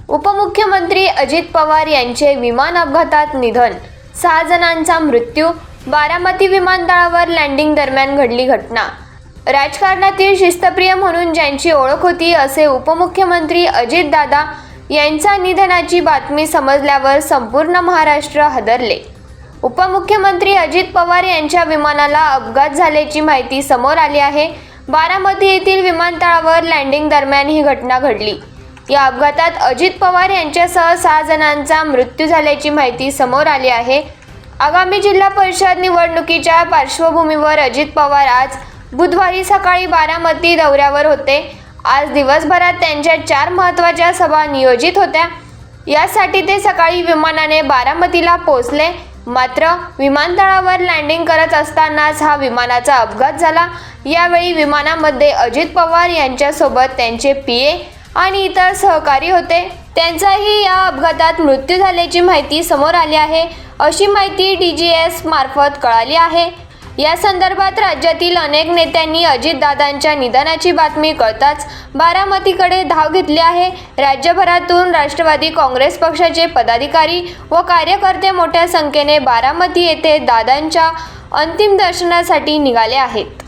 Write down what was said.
उपमुख्यमंत्री अजित पवार यांचे विमान अपघातात निधन, 6 जणांचा मृत्यू. बारामती विमानतळावर लँडिंग दरम्यान घडली घटना. राजकारणातील शिस्तप्रिय म्हणून ज्यांची ओळख होती असे उपमुख्यमंत्री अजितदादा यांच्या निधनाची बातमी समजल्यावर संपूर्ण महाराष्ट्र हादरले. उपमुख्यमंत्री अजित पवार यांच्या विमानाला अपघात झाल्याची माहिती समोर आली आहे. बारामती येथील विमानतळावर लँडिंग दरम्यान ही घटना घडली. या अपघातात अजित पवार यांच्यासह 6 जणांचा मृत्यू झाल्याची माहिती समोर आली आहे. आगामी जिल्हा परिषद निवडणुकीच्या पार्श्वभूमीवर अजित पवार आज बुधवारी सकाळी बारामती दौऱ्यावर होते. आज दिवसभरात त्यांच्या 4 महत्त्वाच्या सभा नियोजित होत्या. यासाठी ते सकाळी विमानाने बारामतीला पोहोचले. मात्र विमानतळावर लँडिंग करत असतानाच हा विमानाचा अपघात झाला. यावेळी विमानामध्ये अजित पवार यांच्यासोबत त्यांचे पीए आणि इतर सहकारी होते. त्यांचाही या अपघातात मृत्यू झाल्याची माहिती समोर आली आहे, अशी माहिती DGS मार्फत कळाली आहे. या संदर्भात राज्यातील अनेक नेत्यांनी अजितदादांच्या निधनाची बातमी कळताच बारामतीकडे धाव घेतली आहे. राज्यभरातून राष्ट्रवादी काँग्रेस पक्षाचे पदाधिकारी व कार्यकर्ते मोठ्या संख्येने बारामती येथे दादांच्या अंतिम दर्शनासाठी निघाले आहेत.